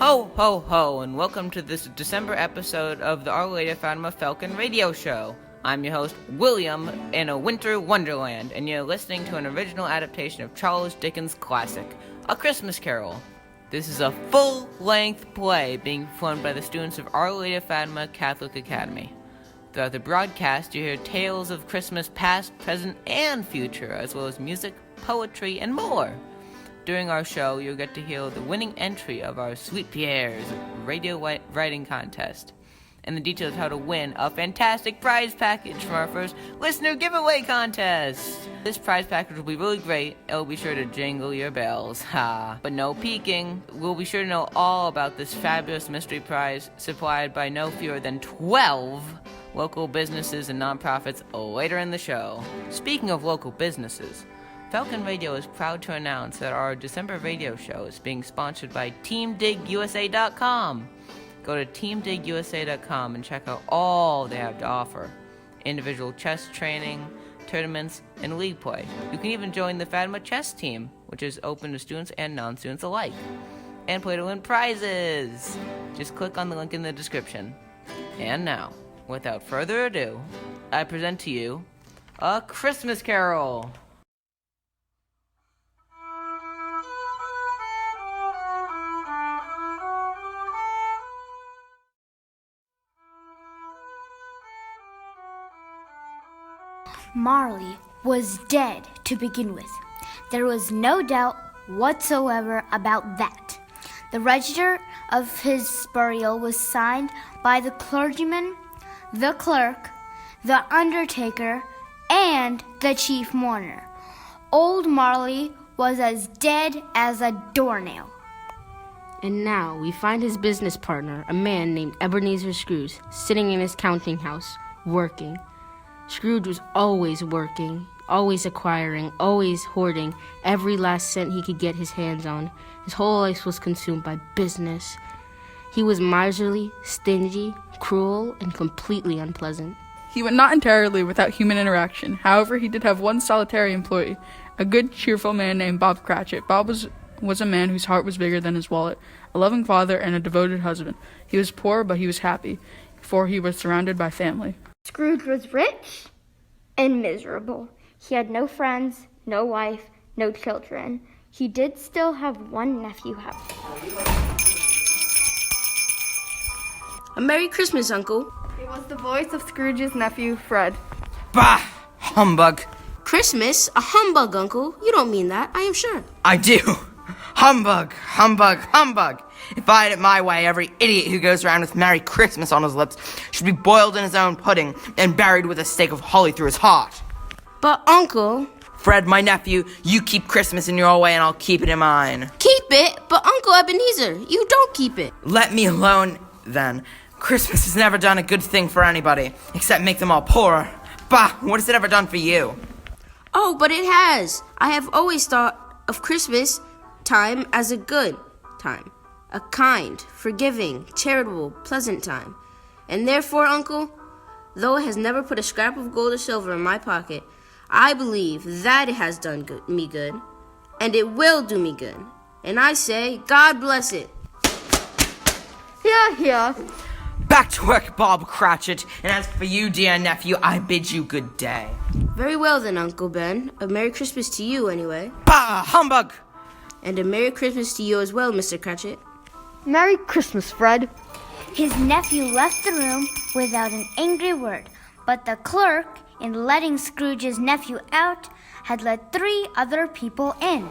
Ho, ho, ho, and welcome to this December episode of the Our Lady of Fatima FALCON Radio Show. I'm your host, William, in a winter wonderland, and you're listening to an original adaptation of Charles Dickens' classic, A Christmas Carol. This is a full-length play being performed by the students of Our Lady of Fatima Catholic Academy. Throughout the broadcast, you hear tales of Christmas past, present, and future, as well as music, poetry, and more. During our show, you'll get to hear the winning entry of our Sweet Pierre's radio writing contest, and the details of how to win a fantastic prize package from our first listener giveaway contest. This prize package will be really great. It'll be sure to jingle your bells. Ha! But no peeking. We'll be sure to know all about this fabulous mystery prize supplied by no fewer than 12 local businesses and nonprofits later in the show. Speaking of local businesses, FALCON Radio is proud to announce that our December radio show is being sponsored by TeamDigUSA.com. Go to TeamDigUSA.com and check out all they have to offer. Individual chess training, tournaments, and league play. You can even join the Fatima chess team, which is open to students and non-students alike. And play to win prizes! Just click on the link in the description. And now, without further ado, I present to you A Christmas Carol! Marley was dead to begin with. There was no doubt whatsoever about that. The register of his burial was signed by the clergyman, the clerk, the undertaker, and the chief mourner. Old Marley was as dead as a doornail. And now we find his business partner, a man named Ebenezer Scrooge, sitting in his counting house, working. Scrooge was always working, always acquiring, always hoarding every last cent he could get his hands on. His whole life was consumed by business. He was miserly, stingy, cruel, and completely unpleasant. He went not entirely without human interaction. However, he did have one solitary employee, a good, cheerful man named Bob Cratchit. Bob was a man whose heart was bigger than his wallet, a loving father and a devoted husband. He was poor, but he was happy, for he was surrounded by family. Scrooge was rich and miserable. He had no friends, no wife, no children. He did still have one nephew, however. A Merry Christmas, Uncle. It was the voice of Scrooge's nephew, Fred. Bah! Humbug! Christmas? A humbug, Uncle. You don't mean that, I am sure. I do! Humbug! Humbug! Humbug! If I had it my way, every idiot who goes around with Merry Christmas on his lips should be boiled in his own pudding and buried with a stake of holly through his heart. But, Uncle... Fred, my nephew, you keep Christmas in your way and I'll keep it in mine. Keep it? But, Uncle Ebenezer, you don't keep it. Let me alone, then. Christmas has never done a good thing for anybody, except make them all poorer. Bah! What has it ever done for you? Oh, but it has. I have always thought of Christmas time as a good time. A kind, forgiving, charitable, pleasant time. And therefore, Uncle, though it has never put a scrap of gold or silver in my pocket, I believe that it has done me good, and it will do me good. And I say, God bless it. Hear, hear. Back to work, Bob Cratchit, and as for you, dear nephew, I bid you good day. Very well then, Uncle Ben. A Merry Christmas to you, anyway. Bah! Humbug! And a Merry Christmas to you as well, Mr. Cratchit. Merry Christmas, Fred. His nephew left the room without an angry word, but the clerk, in letting Scrooge's nephew out, had let 3 other people in.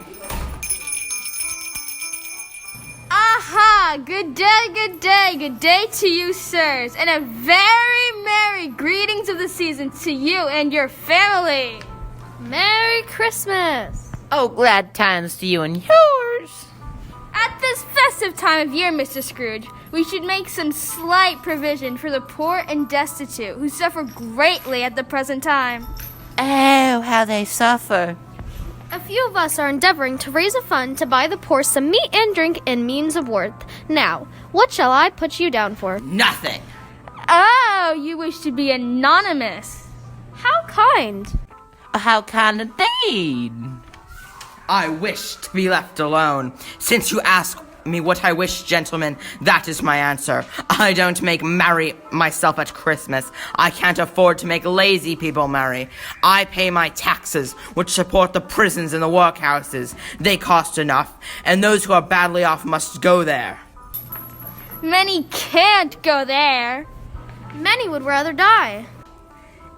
Aha! Good day to you, sirs, and a very merry greetings of the season to you and your family. Merry Christmas! Oh, glad times to you and yours! At this festive time of year, Mr. Scrooge, we should make some slight provision for the poor and destitute who suffer greatly at the present time. Oh, how they suffer. A few of us are endeavoring to raise a fund to buy the poor some meat and drink and means of worth. Now, what shall I put you down for? Nothing! Oh, you wish to be anonymous. How kind! How kind indeed. I wish to be left alone, since you ask me what I wish, gentlemen. That is my answer. I don't make merry myself at Christmas. I can't afford to make lazy people merry. I pay my taxes, which support the prisons and the workhouses. They cost enough, and those who are badly off must go there. Many can't go there. Many would rather die.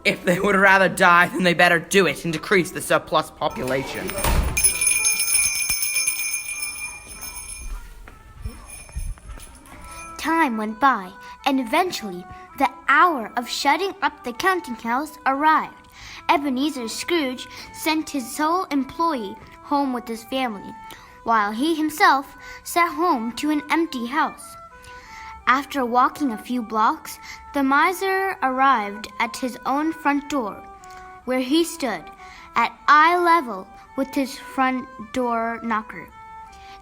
If they would rather die, then they better do it and decrease the surplus population. Time went by, and eventually the hour of shutting up the counting house arrived. Ebenezer Scrooge sent his sole employee home with his family, while he himself sat home to an empty house. After walking a few blocks, the miser arrived at his own front door, where he stood at eye level with his front door knocker.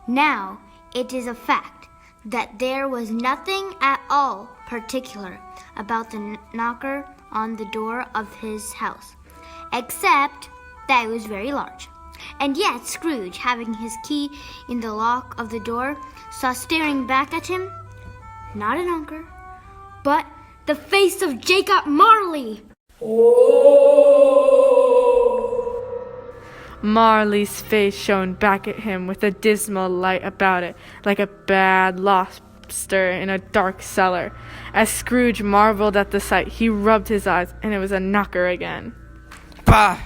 Now, it is a fact that there was nothing at all particular about the knocker on the door of his house, except that it was very large. And yet Scrooge, having his key in the lock of the door, saw staring back at him, not a knocker, but the face of Jacob Marley. Marley's face shone back at him with a dismal light about it, like a bad lobster in a dark cellar. As Scrooge marveled at the sight, he rubbed his eyes, and it was a knocker again. Bah!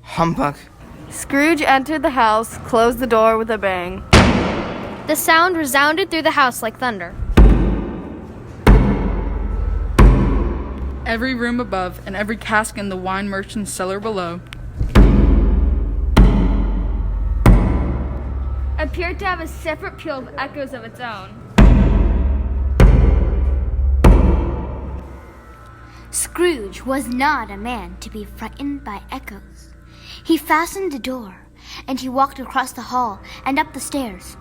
Humbug. Scrooge entered the house, closed the door with a bang. The sound resounded through the house like thunder. Every room above and every cask in the wine merchant's cellar below Appeared to have a separate peal of echoes of its own. Scrooge was not a man to be frightened by echoes. He fastened the door, and he walked across the hall and up the stairs.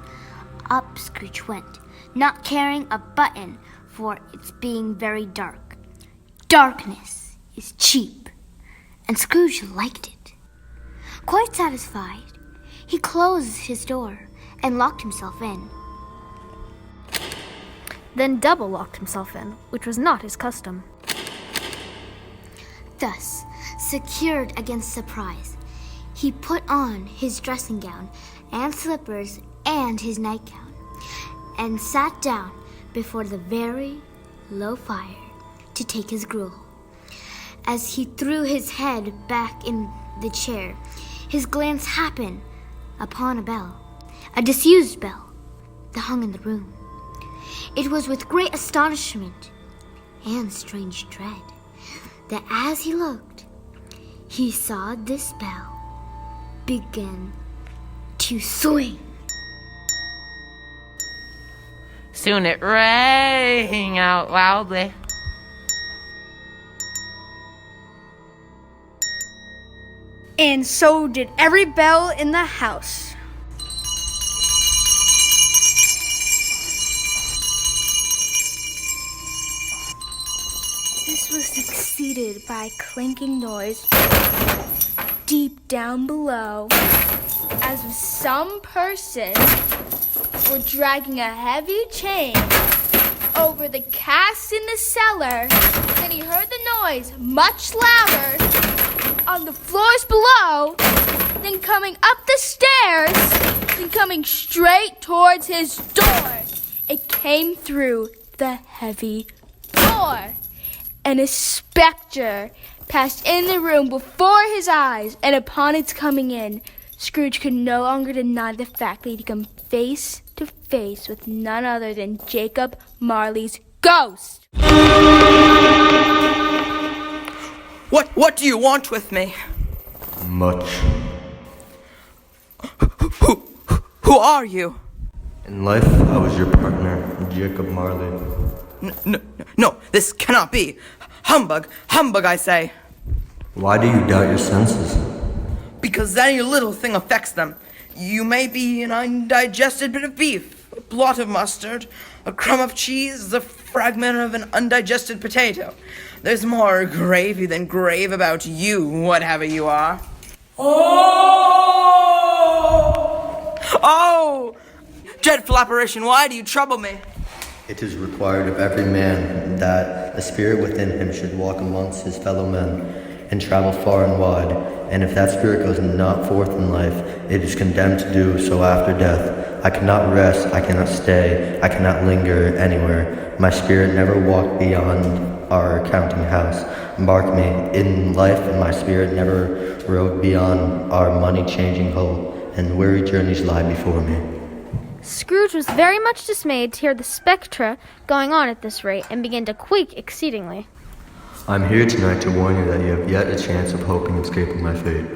Up Scrooge went, not caring a button for its being very dark. Darkness is cheap, and Scrooge liked it. Quite satisfied, he closed his door and locked himself in. Then double locked himself in, which was not his custom. Thus, secured against surprise, he put on his dressing gown and slippers and his nightgown, and sat down before the very low fire to take his gruel. As he threw his head back in the chair, his glance happened upon a bell, a disused bell that hung in the room. It was with great astonishment and strange dread that as he looked, he saw this bell begin to swing. Soon it rang out loudly. And so did every bell in the house. This was succeeded by a clinking noise deep down below, as if some person were dragging a heavy chain over the casks in the cellar. Then he heard the noise much louder on the floors below, then coming up the stairs, then coming straight towards his door. It came through the heavy door, and a specter passed in the room before his eyes, and upon its coming in, Scrooge could no longer deny the fact that he'd come face to face with none other than Jacob Marley's ghost. What do you want with me? Much. Who are you? In life, I was your partner, Jacob Marley. No, this cannot be. Humbug, I say. Why do you doubt your senses? Because any little thing affects them. You may be an undigested bit of beef, a blot of mustard, a crumb of cheese, a fragment of an undigested potato. There's more gravy than grave about you, whatever you are. Oh! dreadful apparition, why do you trouble me? It is required of every man that the spirit within him should walk amongst his fellow men and travel far and wide, and if that spirit goes not forth in life, it is condemned to do so after death. I cannot rest, I cannot stay, I cannot linger anywhere. My spirit never walked beyond our counting house. Mark me, in life and my spirit never rode beyond our money-changing hole, and weary journeys lie before me. Scrooge was very much dismayed to hear the spectra going on at this rate, and began to quake exceedingly. I'm here tonight to warn you that you have yet a chance of hoping escaping my fate.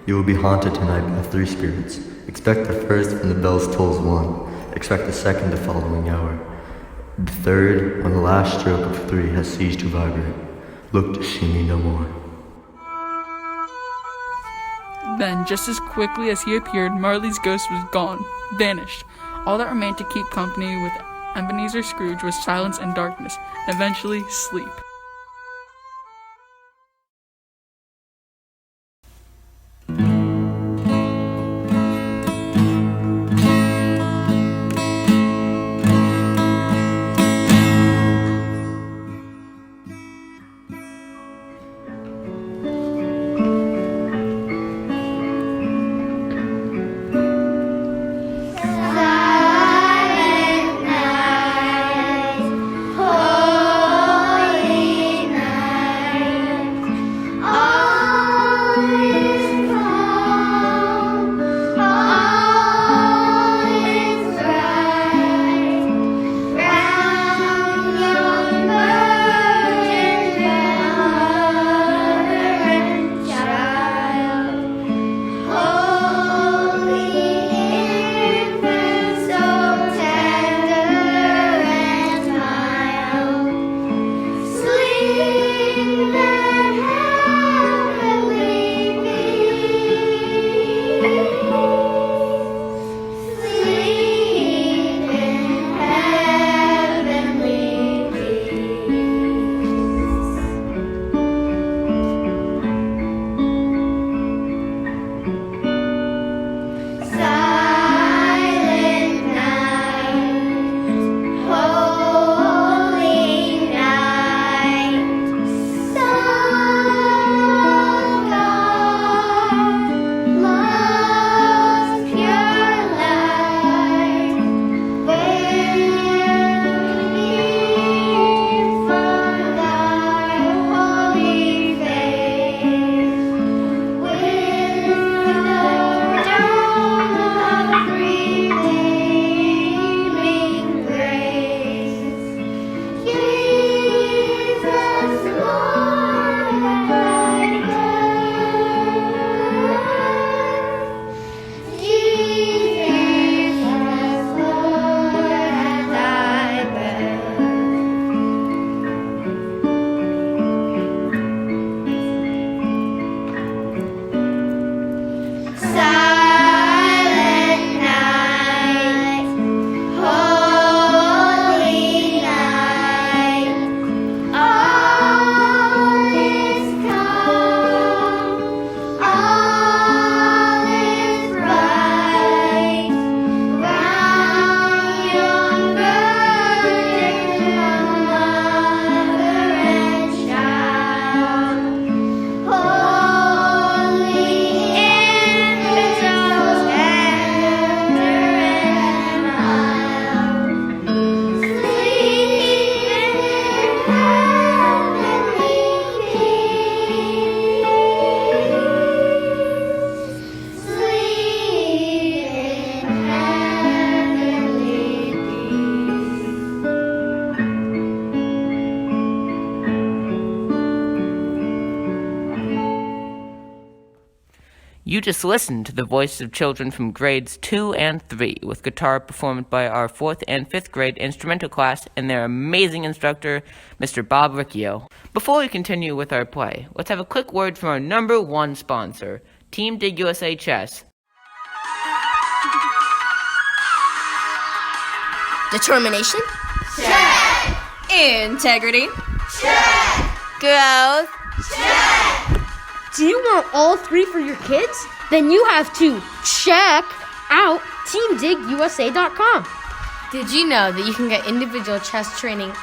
You will be haunted tonight by 3 spirits. Expect the first when the bells tolls 1. Expect the second the following hour. The third when the last stroke of 3 has ceased to vibrate. Look to see me no more. Then, just as quickly as he appeared, Marley's ghost was gone, vanished. All that remained to keep company with Ebenezer Scrooge was silence and darkness, and eventually sleep. You just listened to the voices of children from grades 2 and 3, with guitar performed by our 4th and 5th grade instrumental class and their amazing instructor, Mr. Bob Riccio. Before we continue with our play, let's have a quick word from our number 1 sponsor, Team Dig USA Chess. Determination? Check! Integrity? Check! Growth? Check! Do you want all 3 for your kids? Then you have to check out TeamDigUSA.com. Did you know that you can get individual chess training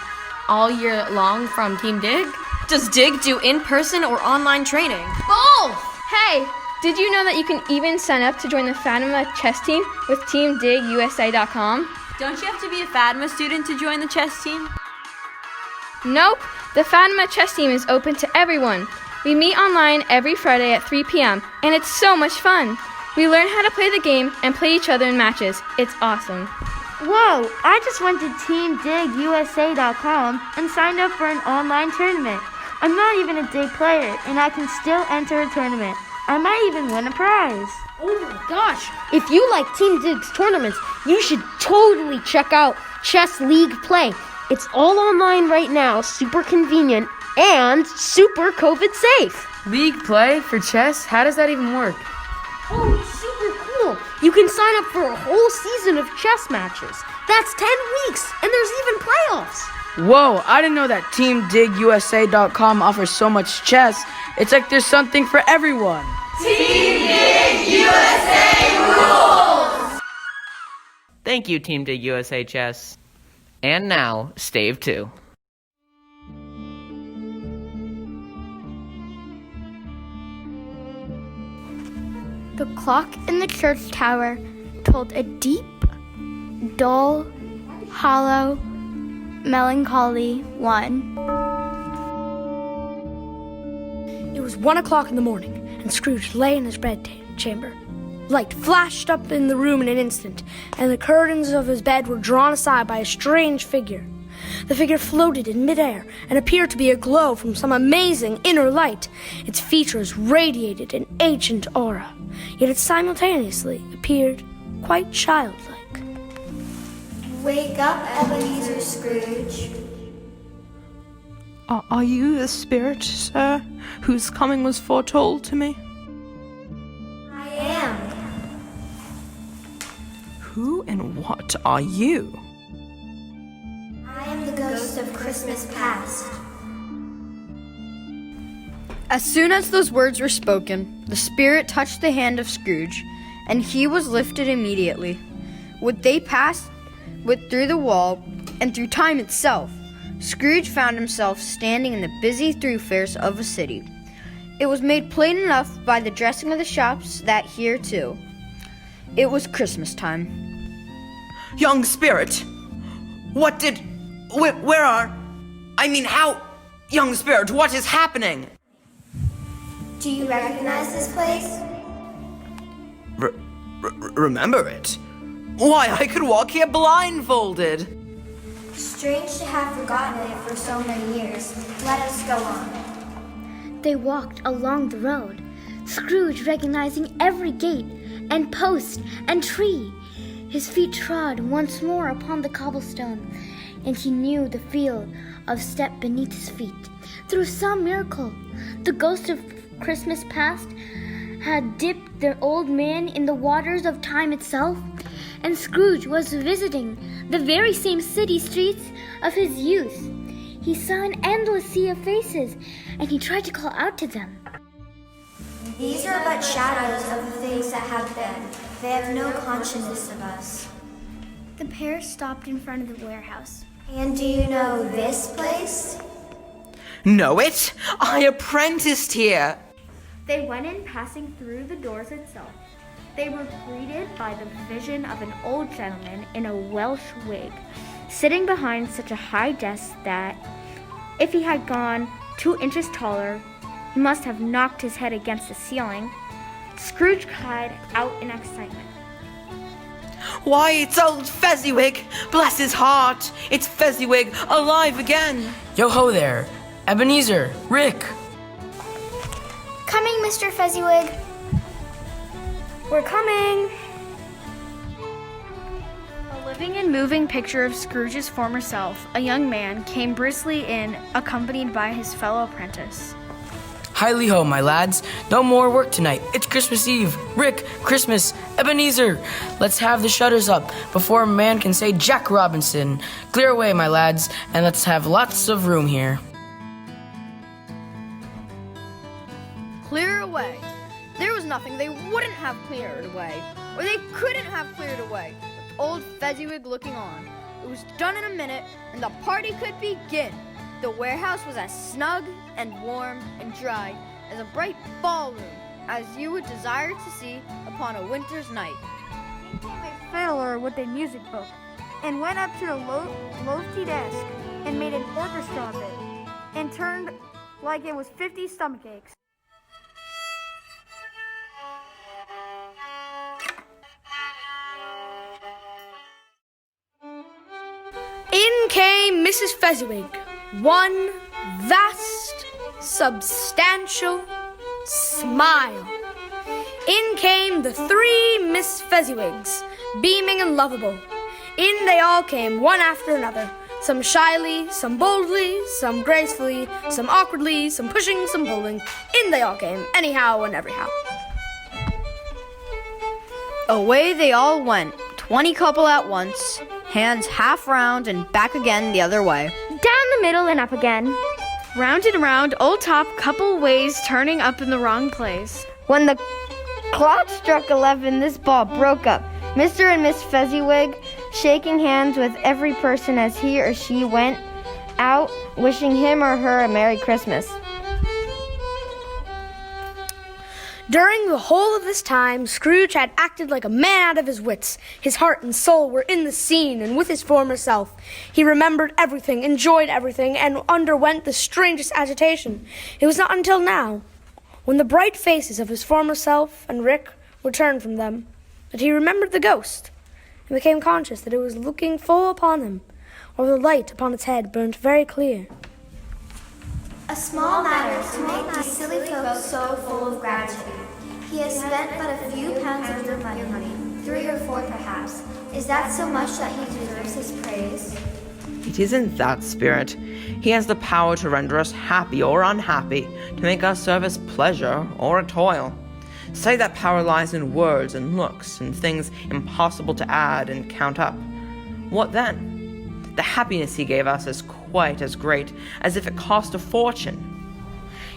all year long from Team Dig? Does Dig do in-person or online training? Both! Hey, did you know that you can even sign up to join the Fatima chess team with TeamDigUSA.com? Don't you have to be a Fatima student to join the chess team? Nope, the Fatima chess team is open to everyone. We meet online every Friday at 3 p.m., and it's so much fun. We learn how to play the game and play each other in matches. It's awesome. Whoa, I just went to TeamDigUSA.com and signed up for an online tournament. I'm not even a Dig player, and I can still enter a tournament. I might even win a prize. Oh my gosh! If you like Team Dig's tournaments, you should totally check out Chess League Play. It's all online right now, super convenient, and super COVID safe. League play for chess? How does that even work? Oh, it's super cool. You can sign up for a whole season of chess matches. That's 10 weeks, and there's even playoffs. Whoa, I didn't know that TeamDigUSA.com offers so much chess. It's like there's something for everyone. Team Dig USA rules! Thank you, Team Dig USA Chess. And now, Stave 2. The clock in the church tower told a deep, dull, hollow, melancholy one. It was 1 o'clock in the morning, and Scrooge lay in his bedchamber. Light flashed up in the room in an instant, and the curtains of his bed were drawn aside by a strange figure. The figure floated in midair and appeared to be aglow from some amazing inner light. Its features radiated an ancient aura, yet it simultaneously appeared quite childlike. Wake up, Ebenezer Scrooge. Are you the spirit, sir, whose coming was foretold to me? I am. Who and what are you? I am the ghost of Christmas past. As soon as those words were spoken, the spirit touched the hand of Scrooge, and he was lifted immediately. They passed through the wall and through time itself. Scrooge found himself standing in the busy thoroughfares of a city. It was made plain enough by the dressing of the shops that here, too, it was Christmas time. Young spirit, how, young spirit, what is happening? Do you recognize this place? Remember it? Why, I could walk here blindfolded. Strange to have forgotten it for so many years. Let us go on. They walked along the road, Scrooge recognizing every gate and post and tree. His feet trod once more upon the cobblestone, and he knew the feel of step beneath his feet. Through some miracle, the ghost of Christmas past had dipped the old man in the waters of time itself, and Scrooge was visiting the very same city streets of his youth. He saw an endless sea of faces, and he tried to call out to them. These are but shadows of the things that have been. They have no consciousness of us. The pair stopped in front of the warehouse. And do you know this place? Know it? I apprenticed here. They went in, passing through the doors itself. They were greeted by the vision of an old gentleman in a Welsh wig, sitting behind such a high desk that, if he had gone 2 inches taller, he must have knocked his head against the ceiling. Scrooge cried out in excitement. Why, it's old Fezziwig! Bless his heart! It's Fezziwig, alive again! Yo-ho there! Ebenezer! Rick! Coming, Mr. Fezziwig. We're coming! A living and moving picture of Scrooge's former self, a young man came briskly in, accompanied by his fellow apprentice. Hi-li-ho, my lads. No more work tonight. It's Christmas Eve. Rick, Christmas, Ebenezer. Let's have the shutters up before a man can say Jack Robinson. Clear away, my lads, and let's have lots of room here. Clear away. There was nothing they wouldn't have cleared away, or they couldn't have cleared away, with old Fezziwig looking on. It was done in a minute, and the party could begin. The warehouse was as snug and warm and dry as a bright ballroom, as you would desire to see upon a winter's night. In came a fiddler with a music book, and went up to the lofty desk, and made an orchestra of it, and turned like it was 50 stomach aches. In came Mrs. Fezziwig, one vast, substantial smile. In came the three Miss Fezziwigs, beaming and lovable. In they all came, one after another, some shyly, some boldly, some gracefully, some awkwardly, some pushing, some pulling. In they all came, anyhow and everyhow. Away they all went, 20 couple at once, hands half round and back again the other way. Down the middle and up again. Round and round, old top, couple ways, turning up in the wrong place. When the clock struck 11, this ball broke up. Mr. and Miss Fezziwig shaking hands with every person as he or she went out, wishing him or her a Merry Christmas. During the whole of this time, Scrooge had acted like a man out of his wits. His heart and soul were in the scene and with his former self. He remembered everything, enjoyed everything, and underwent the strangest agitation. It was not until now, when the bright faces of his former self and Rick were turned from them, that he remembered the ghost, and became conscious that it was looking full upon him, while the light upon its head burnt very clear. A small matter to make these silly folk so full of gratitude. He has spent but a few pounds of your money, 3 or 4 perhaps. Is that so much that he deserves his praise? It isn't that, Spirit. He has the power to render us happy or unhappy, to make our service pleasure or a toil. Say that power lies in words and looks and things impossible to add and count up. What then? The happiness he gave us is quite as great as if it cost a fortune.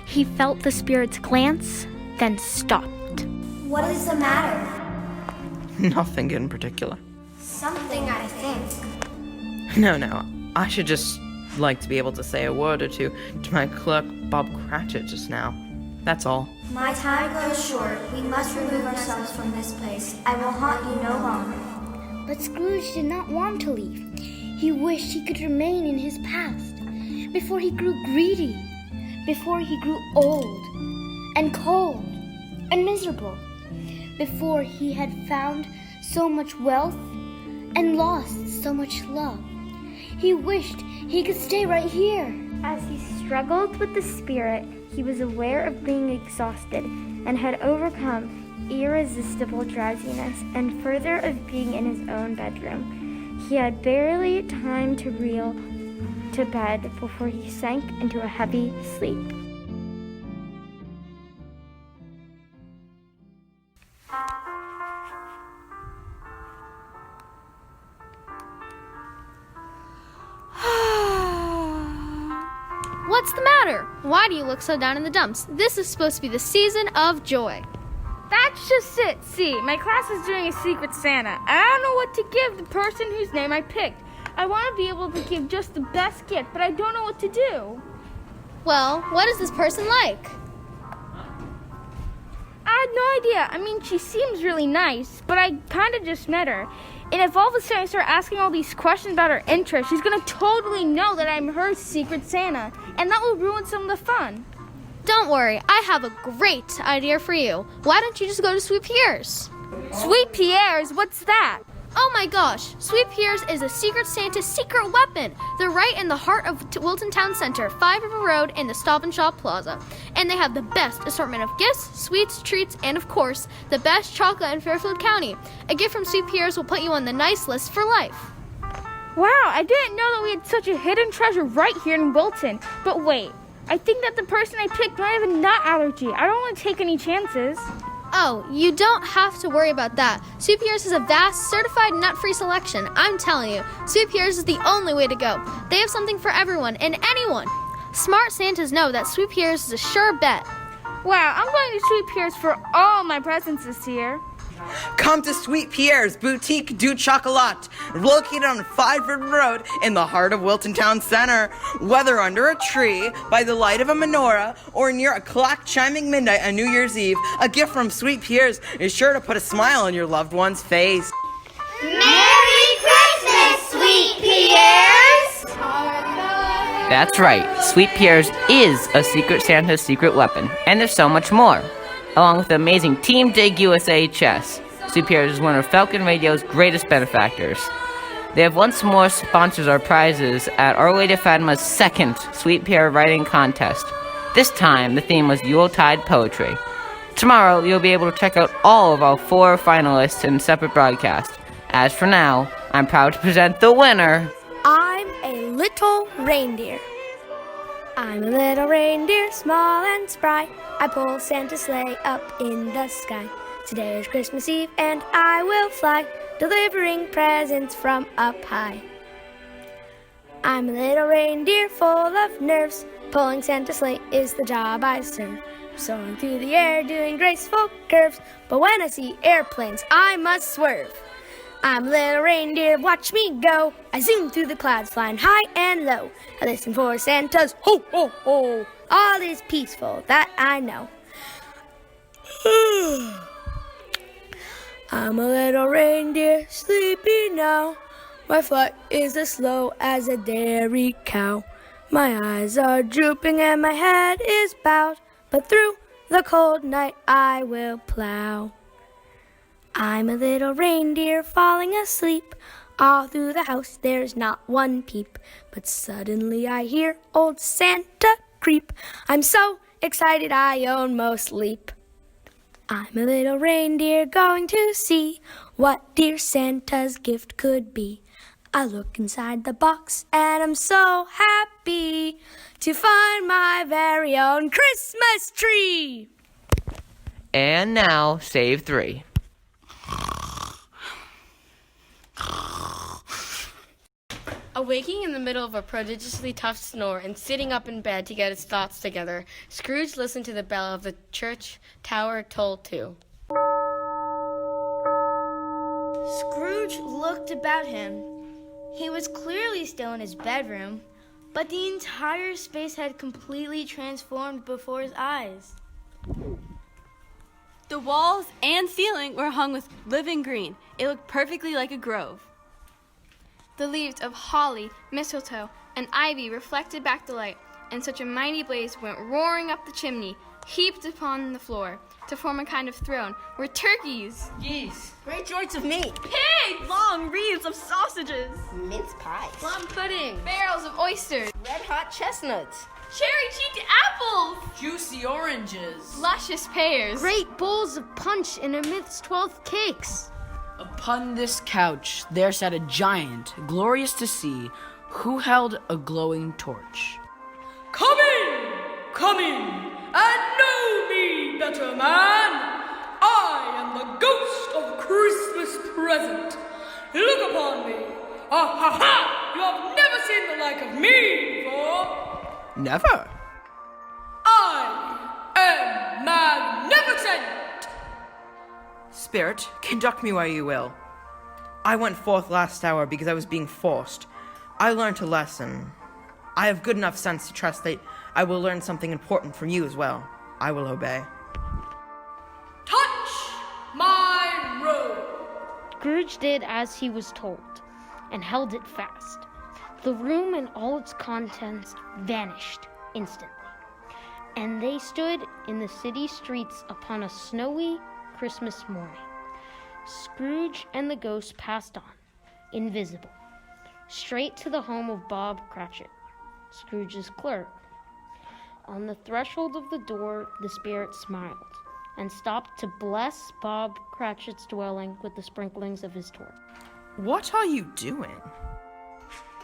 He felt the Spirit's glance, then stopped. What is the matter? Nothing in particular. Something, I think. No, I should just like to be able to say a word or two to my clerk, Bob Cratchit, just now. That's all. My time grows short. We must remove ourselves from this place. I will haunt you no longer. But Scrooge did not want to leave. He wished he could remain in his past, before he grew greedy, before he grew old and cold and miserable, before he had found so much wealth and lost so much love. He wished he could stay right here. As he struggled with the Spirit, he was aware of being exhausted and had overcome irresistible drowsiness, and further of being in his own bedroom. He had barely time to reel to bed before he sank into a heavy sleep. What's the matter? Why do you look so down in the dumps? This is supposed to be the season of joy. That's just it. See, my class is doing a Secret Santa. I don't know what to give the person whose name I picked. I want to be able to give just the best gift, but I don't know what to do. Well, what is this person like? I had no idea. I mean, she seems really nice, but I kind of just met her. And if all of a sudden I start asking all these questions about her interests, she's going to totally know that I'm her Secret Santa, and that will ruin some of the fun. Don't worry, I have a great idea for you. Why don't you just go to Sweet Pierre's? Sweet Pierre's? What's that? Oh my gosh, Sweet Pierre's is a Secret Santa secret weapon. They're right in the heart of Wilton Town Center, 5 River Road in the Stop and Shop Plaza. And they have the best assortment of gifts, sweets, treats, and of course, the best chocolate in Fairfield County. A gift from Sweet Pierre's will put you on the nice list for life. Wow, I didn't know that we had such a hidden treasure right here in Wilton. But wait, I think that the person I picked might have a nut allergy. I don't want to take any chances. Oh, you don't have to worry about that. Sweet Pierre's has a vast, certified nut-free selection. I'm telling you, Sweet Pierre's is the only way to go. They have something for everyone and anyone. Smart Santas know that Sweet Pierre's is a sure bet. Wow, I'm going to Sweet Pierre's for all my presents this year. Come to Sweet Pierre's Boutique du Chocolat, located on Fideford Road in the heart of Wilton Town Center. Whether under a tree, by the light of a menorah, or near a clock chiming midnight on New Year's Eve, a gift from Sweet Pierre's is sure to put a smile on your loved one's face. Merry Christmas, Sweet Pierre's! That's right, Sweet Pierre's is a Secret Santa's secret weapon, and there's so much more. Along with the amazing Team Dig USA chess, Sweet Pierre's is one of Falcon Radio's greatest benefactors. They have once more sponsored our prizes at Our Lady of Fatima's second Sweet Pierre writing contest. This time, the theme was Yuletide poetry. Tomorrow, you'll be able to check out all of our 4 finalists in a separate broadcast. As for now, I'm proud to present the winner. I'm a little reindeer. I'm a little reindeer, small and spry. I pull Santa's sleigh up in the sky. Today is Christmas Eve and I will fly, delivering presents from up high. I'm a little reindeer full of nerves. Pulling Santa's sleigh is the job I serve. Soaring through the air, doing graceful curves. But when I see airplanes, I must swerve. I'm a little reindeer, watch me go. I zoom through the clouds, flying high and low. I listen for Santa's ho, ho, ho. All is peaceful, that I know. I'm a little reindeer, sleepy now. My flight is as slow as a dairy cow. My eyes are drooping and my head is bowed. But through the cold night I will plow. I'm a little reindeer falling asleep. All through the house there's not one peep. But suddenly I hear old Santa creep. I'm so excited I almost leap. I'm a little reindeer going to see what dear Santa's gift could be. I look inside the box and I'm so happy to find my very own Christmas tree. And now, save 3. Awaking in the middle of a prodigiously tough snore and sitting up in bed to get his thoughts together, Scrooge listened to the bell of the church tower toll 2. Scrooge looked about him. He was clearly still in his bedroom, but the entire space had completely transformed before his eyes. The walls and ceiling were hung with living green. It looked perfectly like a grove. The leaves of holly, mistletoe, and ivy reflected back the light, and such a mighty blaze went roaring up the chimney, heaped upon the floor, to form a kind of throne, where turkeys, geese, great joints of meat, pigs, long wreaths of sausages, mince pies, plum pudding, barrels of oysters, red-hot chestnuts, cherry-cheeked apples, juicy oranges, luscious pears, great bowls of punch and amidst 12 cakes. Upon this couch there sat a giant, glorious to see, who held a glowing torch. Come in, and know me, better man. I am the ghost of Christmas present. Look upon me. Ah ha ha! You have never seen the like of me before. Never. I am magnificent. Spirit, conduct me where you will. I went forth last hour because I was being forced. I learned a lesson. I have good enough sense to trust that I will learn something important from you as well. I will obey. Touch my robe. Scrooge did as he was told, and held it fast. The room and all its contents vanished instantly, and they stood in the city streets upon a snowy Christmas morning. Scrooge and the ghost passed on, invisible, straight to the home of Bob Cratchit, Scrooge's clerk. On the threshold of the door, the spirit smiled and stopped to bless Bob Cratchit's dwelling with the sprinklings of his torch. What are you doing?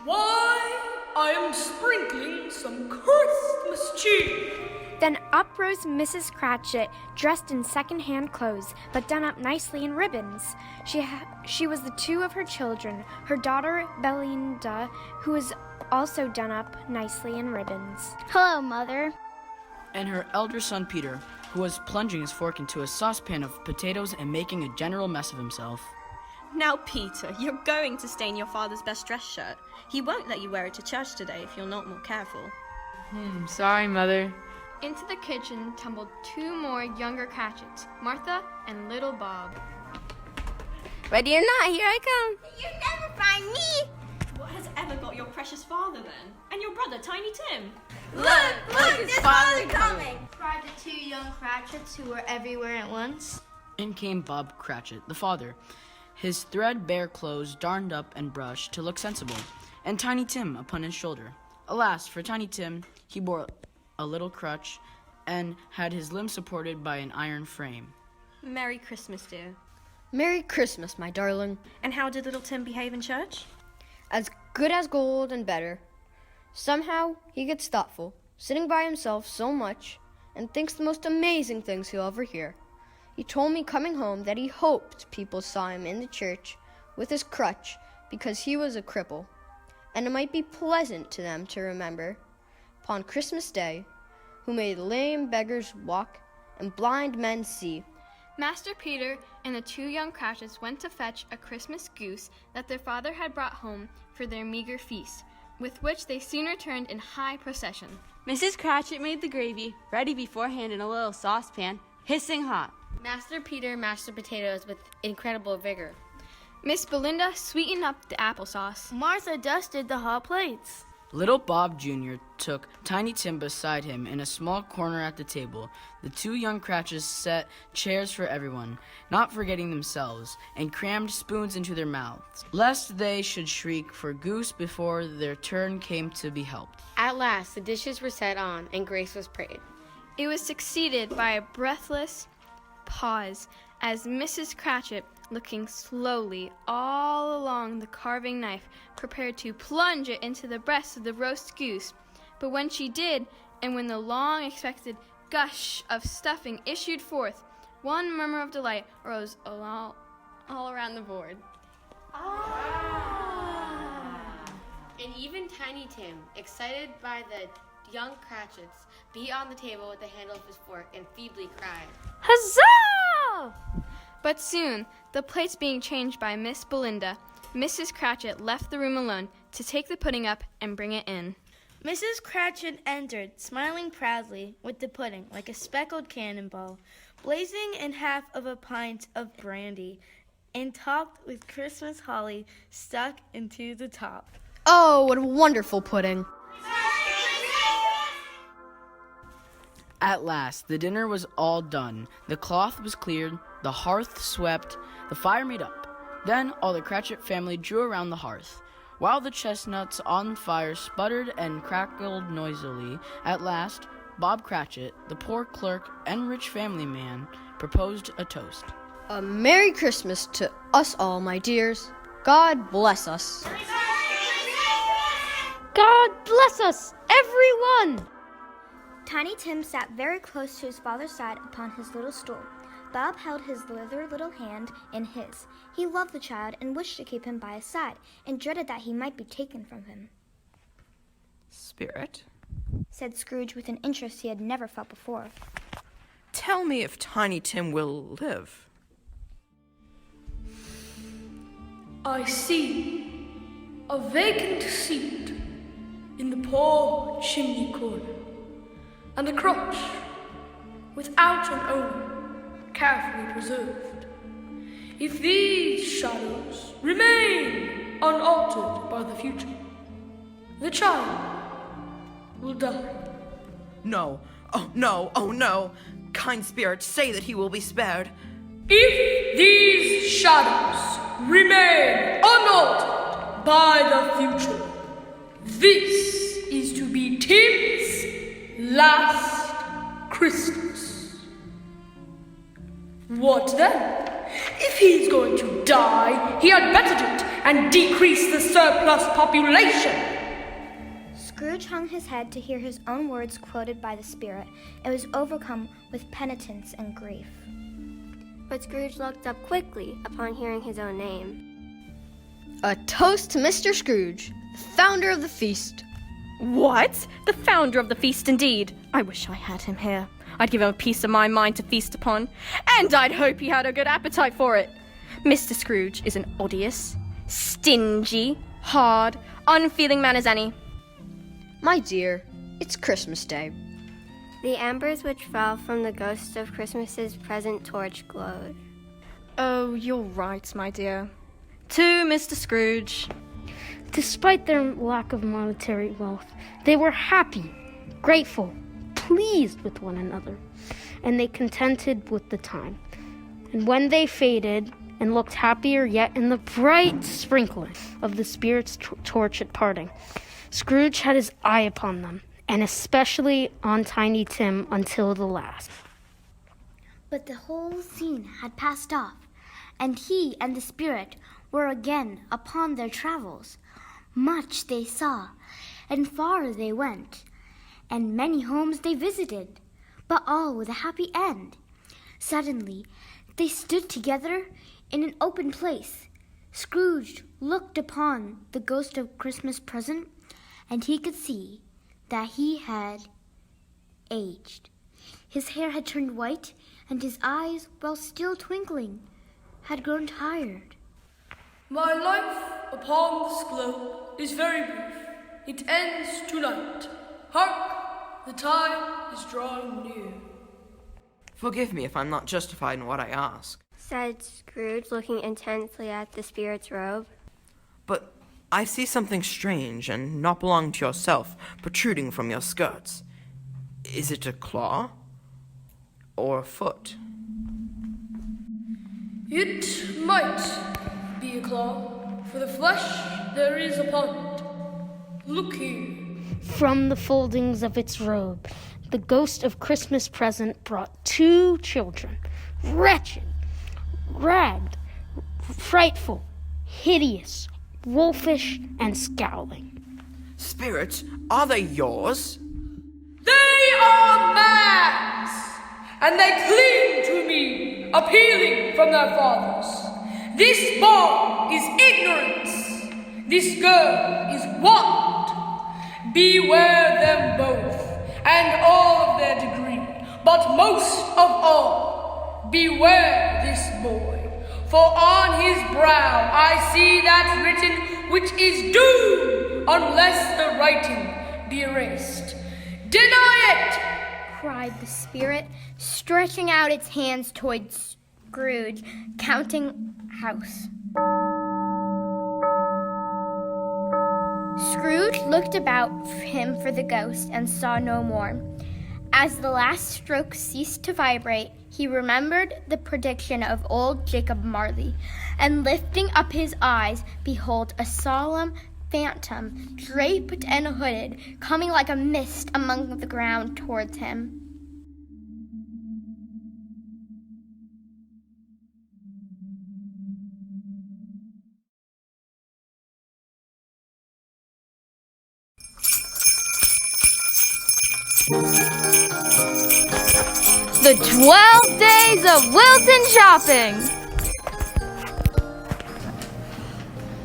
Why, I am sprinkling some Christmas cheer. Then up rose Mrs. Cratchit, dressed in second-hand clothes, but done up nicely in ribbons. She was the 2 of her children, her daughter Belinda, who was also done up nicely in ribbons. Hello, Mother. And her elder son Peter, who who was plunging his fork into a saucepan of potatoes and making a general mess of himself. Now, Peter, you're going to stain your father's best dress shirt. He won't let you wear it to church today if you're not more careful. Sorry, Mother. Into the kitchen tumbled two more younger Cratchits, Martha and little Bob. Ready or not, here I come. You never find me. What has ever got your precious father then? And your brother, Tiny Tim? Look, his father coming. Cried the two young Cratchits who were everywhere at once. In came Bob Cratchit, the father, his threadbare clothes darned up and brushed to look sensible, and Tiny Tim upon his shoulder. Alas, for Tiny Tim, he bore a little crutch and had his limbs supported by an iron frame. Merry Christmas, dear. Merry Christmas, my darling. And how did little Tim behave in church? As good as gold and better. Somehow he gets thoughtful, sitting by himself so much, and thinks the most amazing things he'll ever hear. He told me coming home that he hoped people saw him in the church with his crutch because he was a cripple, and it might be pleasant to them to remember, upon Christmas Day, who made lame beggars walk and blind men see. Master Peter and the two young Cratchits went to fetch a Christmas goose that their father had brought home for their meager feast, with which they soon returned in high procession. Mrs. Cratchit made the gravy, ready beforehand in a little saucepan, hissing hot. Master Peter mashed the potatoes with incredible vigor. Miss Belinda sweetened up the applesauce. Martha dusted the hot plates. Little Bob Jr. took Tiny Tim beside him in a small corner at the table. The two young Cratchits set chairs for everyone, not forgetting themselves, and crammed spoons into their mouths, lest they should shriek for goose before their turn came to be helped. At last, the dishes were set on, and grace was prayed. It was succeeded by a breathless pause as Mrs. Cratchit, looking slowly all along the carving knife, prepared to plunge it into the breast of the roast goose. But when she did, and when the long-expected gush of stuffing issued forth, one murmur of delight arose all around the board. And even Tiny Tim, excited by the young Cratchits, beat on the table with the handle of his fork and feebly cried, Huzzah! But soon, the plates being changed by Miss Belinda, Mrs. Cratchit left the room alone to take the pudding up and bring it in. Mrs. Cratchit entered, smiling proudly, with the pudding like a speckled cannonball, blazing in half of a pint of brandy, and topped with Christmas holly stuck into the top. Oh, what a wonderful pudding. At last, the dinner was all done. The cloth was cleared, the hearth swept, the fire made up. Then all the Cratchit family drew around the hearth, while the chestnuts on the fire sputtered and crackled noisily. At last, Bob Cratchit, the poor clerk and rich family man, proposed a toast. A Merry Christmas to us all, my dears. God bless us. God bless us, everyone! Tiny Tim sat very close to his father's side upon his little stool. Bob held his leather little hand in his. He loved the child and wished to keep him by his side, and dreaded that he might be taken from him. Spirit, said Scrooge with an interest he had never felt before. tell me if Tiny Tim will live. I see a vacant seat in the poor chimney corner, and a crutch without an owner, carefully preserved. If these shadows remain unaltered by the future, the child will die. No, oh no, oh no. Kind spirit, say that he will be spared. If these shadows remain unaltered by the future, this is to be Tim's last Christmas. What then? If he's going to die, he had better do it and decrease the surplus population. Scrooge hung his head to hear his own words quoted by the spirit, and was overcome with penitence and grief. But Scrooge looked up quickly upon hearing his own name. A toast to Mr. Scrooge, the founder of the feast. What? The founder of the feast, indeed. I wish I had him here. I'd give him a piece of my mind to feast upon, and I'd hope he had a good appetite for it. Mr. Scrooge is an odious, stingy, hard, unfeeling man as any. My dear, it's Christmas Day. The embers which fell from the ghost of Christmas's present torch glowed. Oh, you're right, my dear. To Mr. Scrooge. Despite their lack of monetary wealth, they were happy, grateful, pleased with one another, and they contented with the time. And when they faded and looked happier yet in the bright sprinkling of the Spirit's torch at parting, Scrooge had his eye upon them, and especially on Tiny Tim until the last. But the whole scene had passed off, and he and the Spirit were again upon their travels. Much they saw, and far they went, and many homes they visited, but all with a happy end. Suddenly, they stood together in an open place. Scrooge looked upon the ghost of Christmas present, and he could see that he had aged. His hair had turned white, and his eyes, while still twinkling, had grown tired. My life upon this globe is very brief. It ends tonight. Hark! The time is drawing near. Forgive me if I'm not justified in what I ask. Said Scrooge, looking intensely at the Spirit's robe. But I see something strange and not belonging to yourself protruding from your skirts. Is it a claw? Or a foot? It might be a claw, for the flesh there is upon it. Look here. From the foldings of its robe, the ghost of Christmas present brought 2 children, wretched, ragged, frightful, hideous, wolfish, and scowling. Spirits, are they yours? They are man's, and they cling to me, appealing from their fathers. This boy is ignorance, this girl is want. Beware them both, and all of their degree, but most of all, beware this boy, for on his brow I see that written which is doom, unless the writing be erased. Deny it! Cried the Spirit, stretching out its hands towards Scrooge, counting house. Scrooge looked about him for the ghost and saw no more. As the last stroke ceased to vibrate, he remembered the prediction of old Jacob Marley, and lifting up his eyes, behold a solemn phantom, draped and hooded, coming like a mist among the ground towards him. The 12 Days of Wilton Shopping.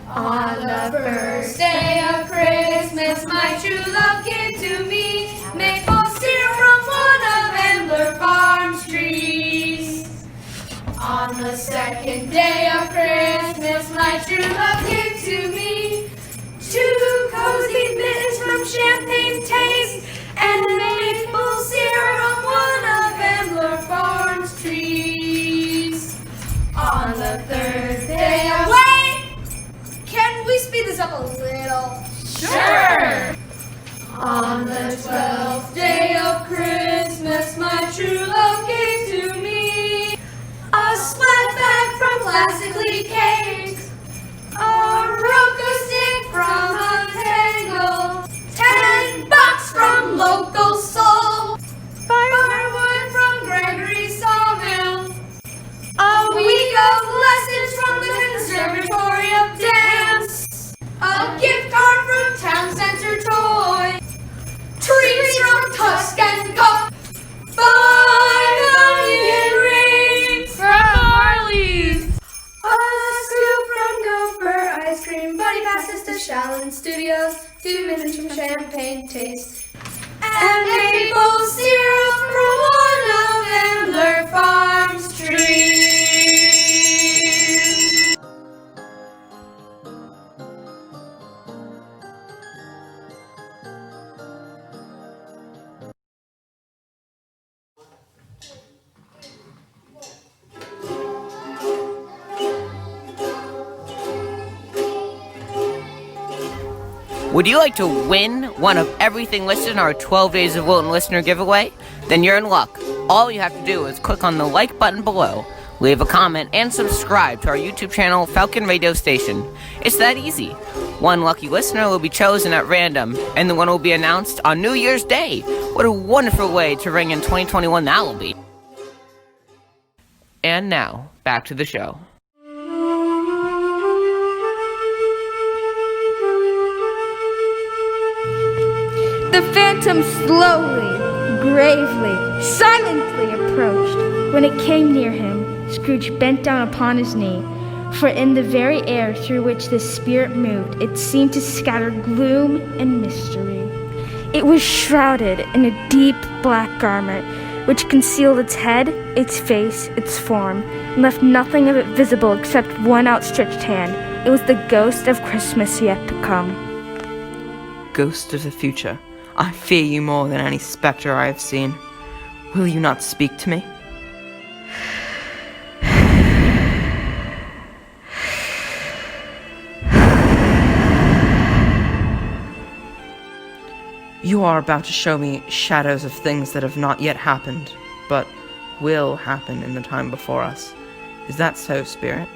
On the first day of Christmas, my true love came to me, maple syrup from one of Ambler Farm's trees. On the second day of Christmas, my true love came to me, 2 cozy mittens from Champagne Taste, and maple syrup from one of Ambler Farm's trees. On the third day of... Wait! Can we speed this up a little? Sure! On the 12th day of Christmas, my true love gave to me a splat bag from Classically Caked, a Roku stick from Untangled, $10 from Local Soul, firewood from Gregory's Sawmill, a week of lessons from the Conservatory of Dance, a gift card from Town Center Toy, treats from Would you like to win one of everything listed in our 12 Days of Wilton listener giveaway? Then you're in luck. All you have to do is click on the like button below, leave a comment, and subscribe to our YouTube channel, Falcon Radio Station. It's that easy. One lucky listener will be chosen at random, and the one will be announced on New Year's Day. What a wonderful way to ring in 2021 that will be. And now, back to the show. The phantom slowly, gravely, silently approached. When it came near him, Scrooge bent down upon his knee, for in the very air through which the spirit moved, it seemed to scatter gloom and mystery. It was shrouded in a deep black garment, which concealed its head, its face, its form, and left nothing of it visible except one outstretched hand. It was the ghost of Christmas yet to come. Ghost of the future, I fear you more than any spectre I have seen. Will you not speak to me? You are about to show me shadows of things that have not yet happened, but will happen in the time before us. Is that so, Spirit?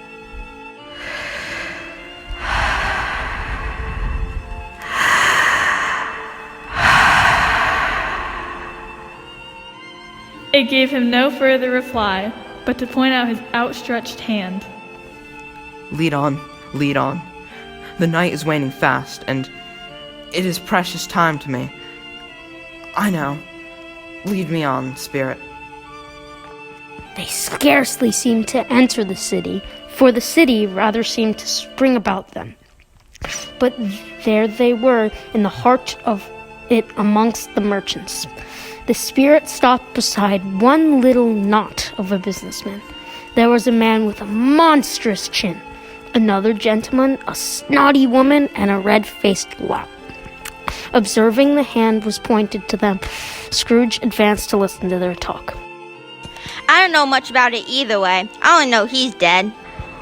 It gave him no further reply, but to point out his outstretched hand. Lead on, lead on. The night is waning fast, and it is precious time to me. I know. Lead me on, Spirit. They scarcely seemed to enter the city, for the city rather seemed to spring about them. But there they were, in the heart of it amongst the merchants. The spirit stopped beside one little knot of a businessman. There was a man with a monstrous chin, another gentleman, a snotty woman, and a red-faced lout. Observing the hand was pointed to them, Scrooge advanced to listen to their talk. I don't know much about it either way. I only know he's dead.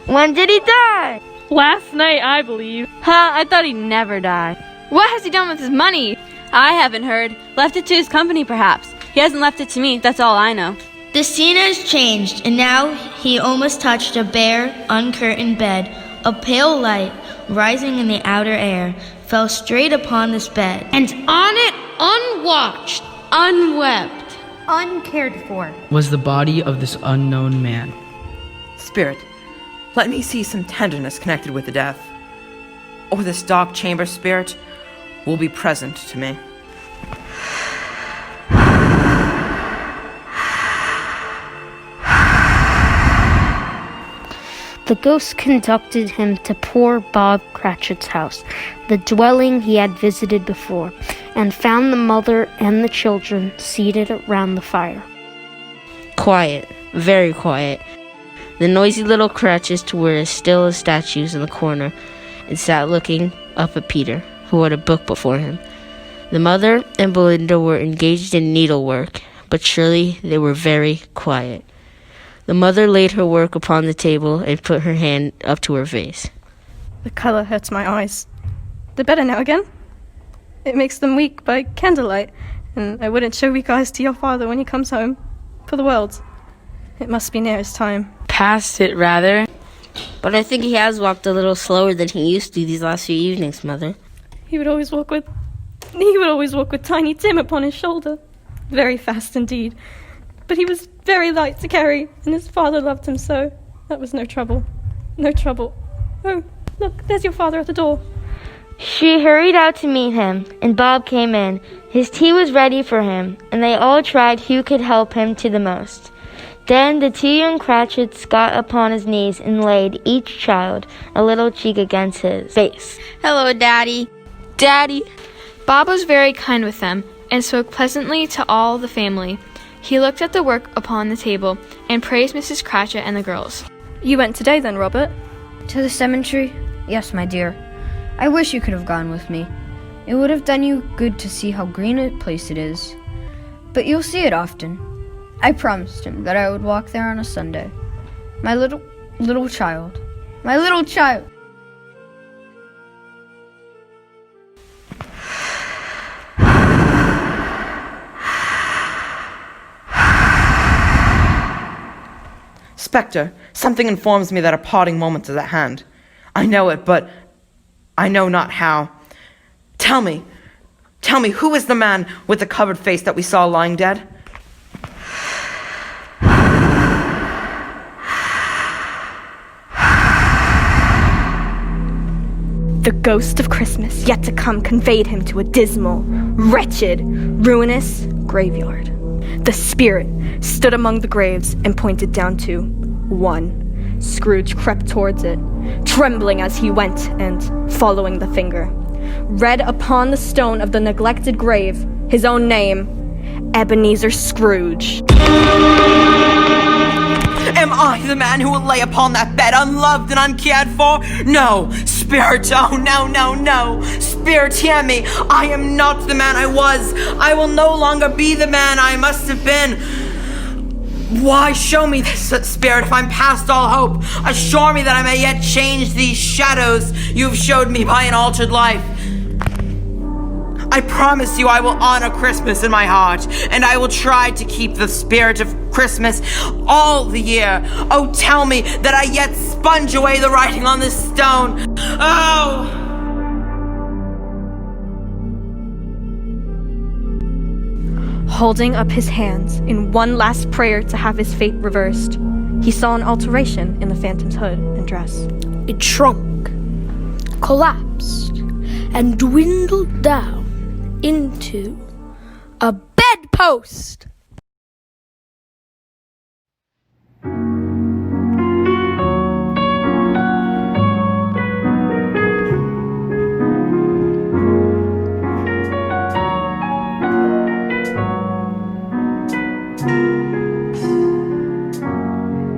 When did he die? Last night, I believe. I thought he'd never die. What has he done with his money? I haven't heard. Left it to his company, perhaps. He hasn't left it to me, that's all I know. The scene has changed, and now he almost touched a bare, uncurtained bed. A pale light, rising in the outer air, fell straight upon this bed. And on it, unwatched, unwept, uncared for, was the body of this unknown man. Spirit, let me see some tenderness connected with the death. Or this dark chamber spirit will be present to me. The ghost conducted him to poor Bob Cratchit's house, the dwelling he had visited before, and found the mother and the children seated around the fire. Quiet, very quiet. The noisy little Cratchits were as still as statues in the corner, and sat looking up at Peter, who had a book before him. The mother and Belinda were engaged in needlework, but surely they were very quiet. The mother laid her work upon the table and put her hand up to her face. The color hurts my eyes. They're better now again. It makes them weak by candlelight, and I wouldn't show weak eyes to your father when he comes home. For the world. It must be near his time. Past it, rather. But I think he has walked a little slower than he used to these last few evenings, Mother. He would always walk with Tiny Tim upon his shoulder. Very fast indeed. But he was very light to carry, and his father loved him so. That was no trouble. No trouble. Oh, look, there's your father at the door. She hurried out to meet him, and Bob came in. His tea was ready for him, and they all tried who could help him to the most. Then the two young Cratchits got upon his knees and laid, each child, a little cheek against his face. Hello, Daddy. Daddy. Bob was very kind with them, and spoke pleasantly to all the family. He looked at the work upon the table, and praised Mrs. Cratchit and the girls. You went today then, Robert? To the cemetery? Yes, my dear. I wish you could have gone with me. It would have done you good to see how green a place it is. But you'll see it often. I promised him that I would walk there on a Sunday. My little child. My little child! Spectre, something informs me that a parting moment is at hand. I know it, but I know not how. Tell me, who is the man with the covered face that we saw lying dead? The ghost of Christmas yet to come conveyed him to a dismal, wretched, ruinous graveyard. The spirit stood among the graves and pointed down to one. Scrooge crept towards it, trembling as he went, and, following the finger, read upon the stone of the neglected grave his own name, Ebenezer Scrooge. Am I the man who will lay upon that bed unloved and uncared for? No, Spirit, oh no. Spirit, hear me. I am not the man I was. I will no longer be the man I must have been. Why show me this, Spirit, if I'm past all hope? Assure me that I may yet change these shadows you've showed me by an altered life. I promise you I will honor Christmas in my heart, and I will try to keep the spirit of Christmas all the year. Oh, tell me that I yet sponge away the writing on this stone. Oh! Holding up his hands in one last prayer to have his fate reversed, he saw an alteration in the Phantom's hood and dress. It shrunk, collapsed, and dwindled down into a bedpost.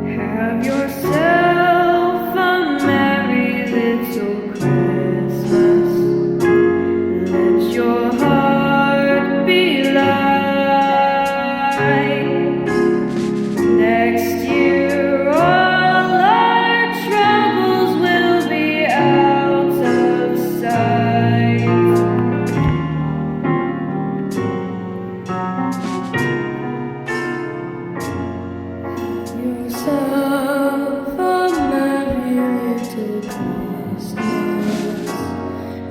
Have yourself a merry little Christmas. Let your heart be light. Next year all our troubles will be out of sight. Yourself a merry little Christmas.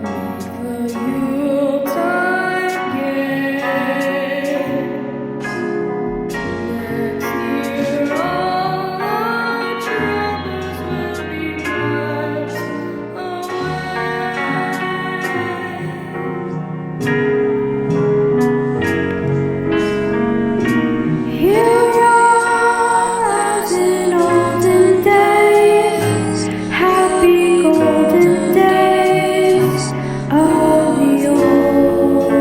Make the Yuletide gay. Next year all our troubles will be wiped away. Here as in olden days, happy golden days of yore.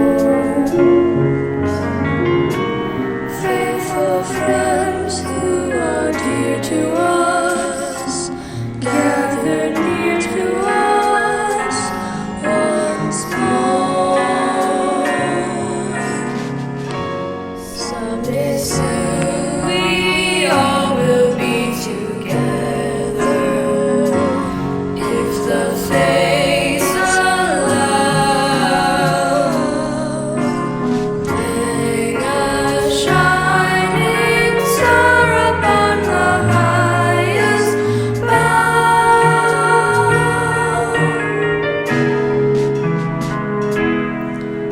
Faithful friends who are dear to us, gather near to us once more. Someday soon we all will be together, if the fates allow. Hang a shining star upon the highest bough,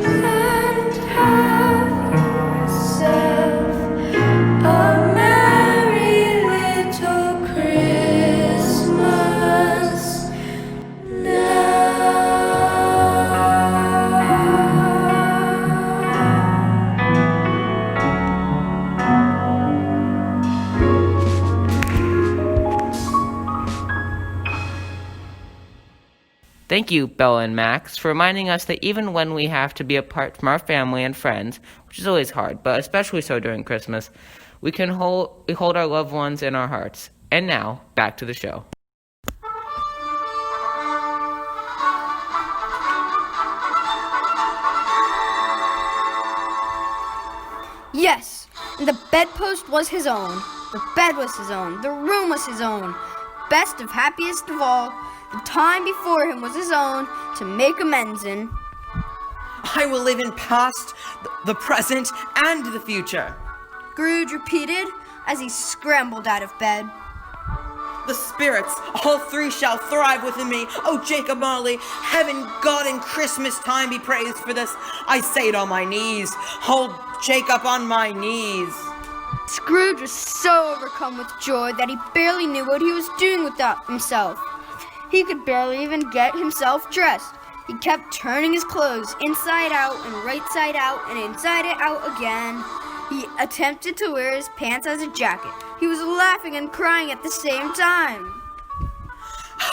and have yourself a merry little Christmas Thank you, Bella and Max, for reminding us that even when we have to be apart from our family and friends, which is always hard, but especially so during Christmas, we hold our loved ones in our hearts. And now, back to the show. Yes, and the bedpost was his own. The bed was his own. The room was his own. Best of happiest of all, the time before him was his own to make amends in. I will live in past, the present, and the future. Scrooge repeated as he scrambled out of bed. The spirits, all three shall thrive within me. Oh, Jacob Marley, heaven, God, and Christmas time be praised for this. I say it on my knees. Hold Jacob on my knees. Scrooge was so overcome with joy that he barely knew what he was doing without himself. He could barely even get himself dressed. He kept turning his clothes inside out and right side out and inside it out again. He attempted to wear his pants as a jacket. He was laughing and crying at the same time.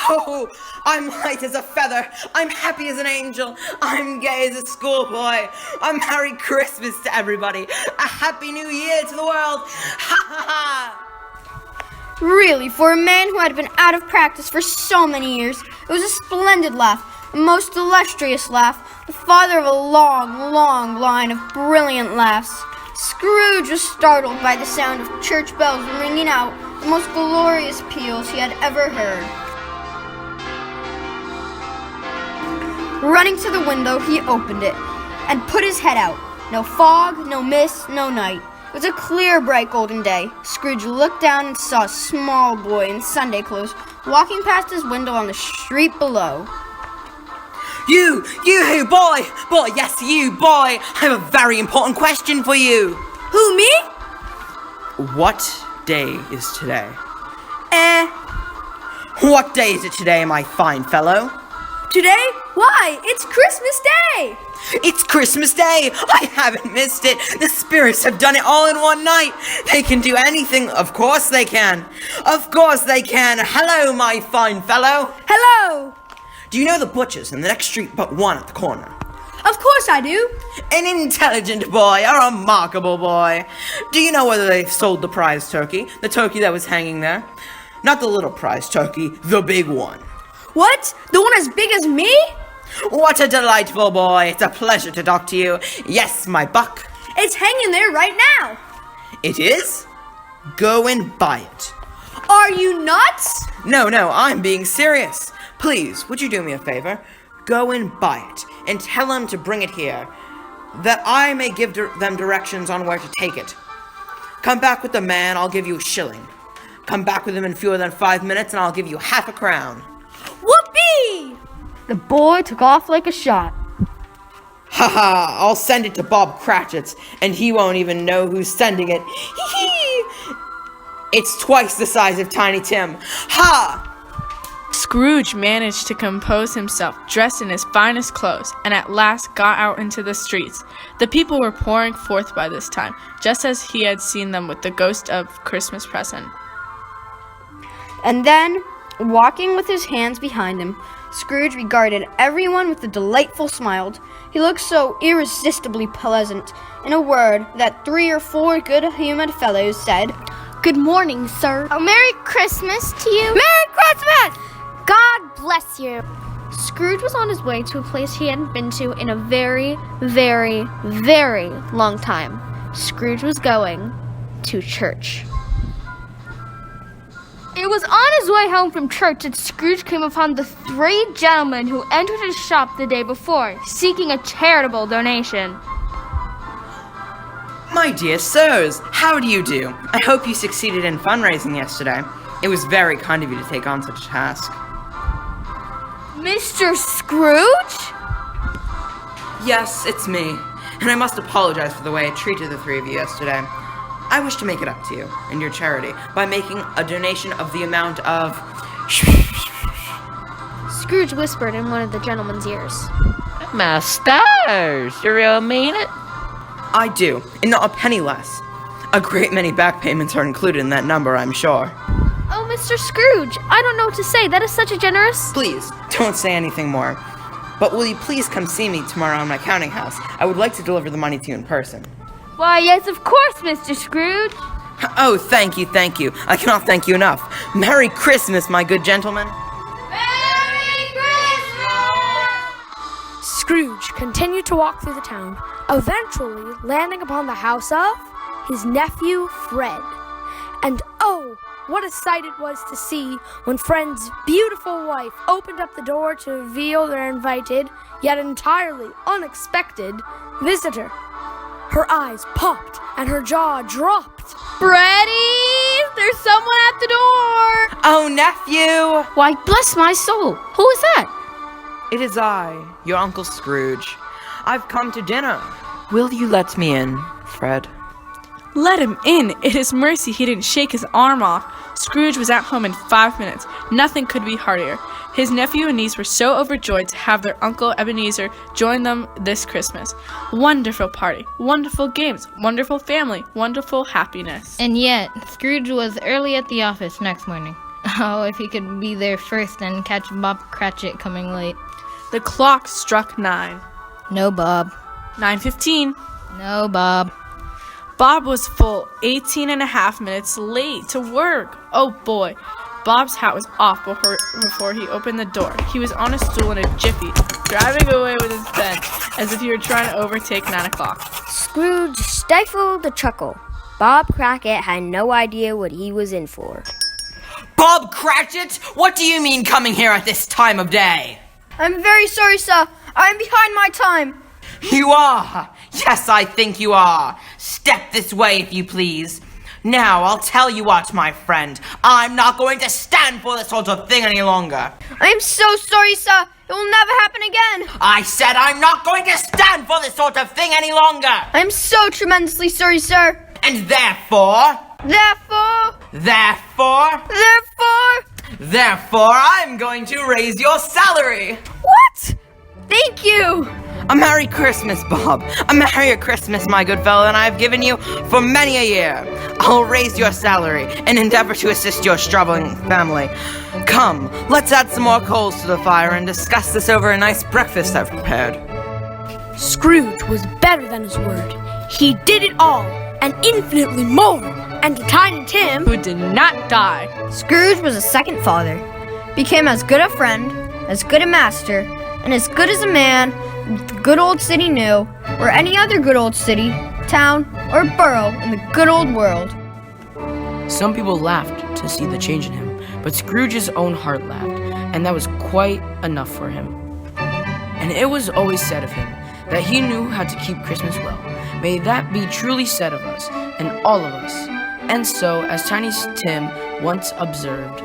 Oh, I'm light as a feather. I'm happy as an angel. I'm gay as a schoolboy. A Merry Christmas to everybody. A Happy New Year to the world. Ha ha ha. Really, for a man who had been out of practice for so many years, it was a splendid laugh, a most illustrious laugh, the father of a long, long line of brilliant laughs. Scrooge was startled by the sound of church bells ringing out, the most glorious peals he had ever heard. Running to the window, he opened it and put his head out. No fog, no mist, no night. It was a clear, bright, golden day. Scrooge looked down and saw a small boy in Sunday clothes walking past his window on the street below. You boy, yes, you, boy. I have a very important question for you. Who, me? What day is today? What day is it today, my fine fellow? Today? Why, it's Christmas Day! It's Christmas Day! I haven't missed it! The spirits have done it all in one night! They can do anything, of course they can! Of course they can! Hello, my fine fellow! Hello! Do you know the butcher's in the next street but one at the corner? Of course I do! An intelligent boy, a remarkable boy! Do you know whether they sold the prize turkey? The turkey that was hanging there? Not the little prize turkey, the big one. What? The one as big as me? What a delightful boy. It's a pleasure to talk to you. Yes, my buck. It's hanging there right now. It is? Go and buy it. Are you nuts? No, I'm being serious. Please, would you do me a favor? Go and buy it, and tell them to bring it here, that I may give them directions on where to take it. Come back with the man, I'll give you a shilling. Come back with him in fewer than 5 minutes, and I'll give you half a crown. Whoopee! The boy took off like a shot. Ha! I'll send it to Bob Cratchit's, and he won't even know who's sending it. Hee! It's twice the size of Tiny Tim. Ha! Scrooge managed to compose himself, dressed in his finest clothes, and at last got out into the streets. The people were pouring forth by this time, just as he had seen them with the ghost of Christmas present. And then, walking with his hands behind him, Scrooge regarded everyone with a delightful smile. He looked so irresistibly pleasant. In a word, that 3 or 4 good-humored fellows said, "Good morning, sir." "Oh, Merry Christmas to you." "Merry Christmas!" "God bless you." Scrooge was on his way to a place he hadn't been to in a very, very, very long time. Scrooge was going to church. It was on his way home from church that Scrooge came upon the 3 gentlemen who entered his shop the day before, seeking a charitable donation. My dear sirs, how do you do? I hope you succeeded in fundraising yesterday. It was very kind of you to take on such a task. Mr. Scrooge? Yes, it's me, and I must apologize for the way I treated the 3 of you yesterday. I wish to make it up to you and your charity by making a donation of the amount of... Scrooge whispered in one of the gentleman's ears. My stars, you really mean it? I do, and not a penny less. A great many back payments are included in that number, I'm sure. Oh, Mr. Scrooge, I don't know what to say. That is such a generous... Please, don't say anything more. But will you please come see me tomorrow in my counting house? I would like to deliver the money to you in person. Why, yes, of course, Mr. Scrooge. Oh, thank you. I cannot thank you enough. Merry Christmas, my good gentleman. Merry Christmas! Scrooge continued to walk through the town, eventually landing upon the house of his nephew Fred. And oh, what a sight it was to see when Fred's beautiful wife opened up the door to reveal their invited, yet entirely unexpected, visitor. Her eyes popped and her jaw dropped. Freddie, there's someone at the door. Oh, nephew! Why, bless my soul! Who is that? It is I, your Uncle Scrooge. I've come to dinner. Will you let me in, Fred? Let him in. It is mercy he didn't shake his arm off. Scrooge was at home in 5 minutes. Nothing could be heartier. His nephew and niece were so overjoyed to have their Uncle Ebenezer join them this Christmas. Wonderful party, wonderful games, wonderful family, wonderful happiness. And yet, Scrooge was early at the office next morning. Oh, if he could be there first and catch Bob Cratchit coming late. The clock struck 9. No, Bob. 9:15. No, Bob. Bob was full 18 and a half minutes late to work. Oh boy. Bob's hat was off before he opened the door. He was on a stool in a jiffy, driving away with his bench as if he were trying to overtake 9 o'clock. Scrooge stifled a chuckle. Bob Cratchit had no idea what he was in for. Bob Cratchit? What do you mean coming here at this time of day? I'm very sorry, sir. I'm behind my time. You are! Yes, I think you are. Step this way, if you please. Now, I'll tell you what, my friend. I'm not going to stand for this sort of thing any longer. I'm so sorry, sir. It will never happen again. I said I'm not going to stand for this sort of thing any longer. I'm so tremendously sorry, sir. And therefore, I'm going to raise your salary. What? Thank you. A Merry Christmas, Bob. A Merrier Christmas, my good fellow, than I've given you for many a year. I'll raise your salary and endeavor to assist your struggling family. Come, let's add some more coals to the fire and discuss this over a nice breakfast I've prepared. Scrooge was better than his word. He did it all, and infinitely more. And to Tiny Tim, who did not die. Scrooge was a second father, became as good a friend, as good a master, and as good as a man the good old city knew, or any other good old city, town, or borough in the good old world. Some people laughed to see the change in him, but Scrooge's own heart laughed, and that was quite enough for him. And it was always said of him that he knew how to keep Christmas well. May that be truly said of us, and all of us. And so, as Tiny Tim once observed,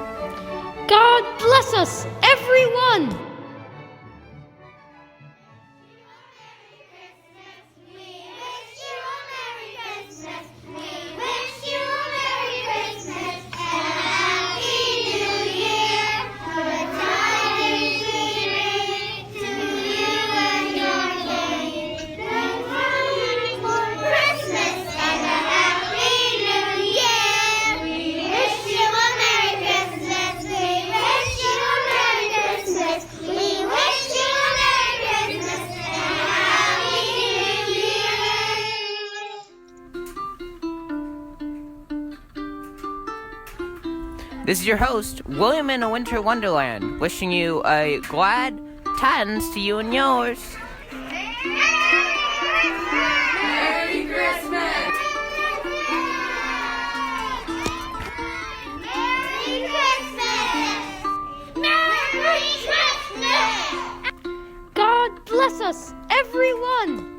God bless us, everyone! This is your host, William in a Winter Wonderland, wishing you a glad tidings to you and yours. Merry Christmas! Merry Christmas! Merry Christmas! God bless us, everyone!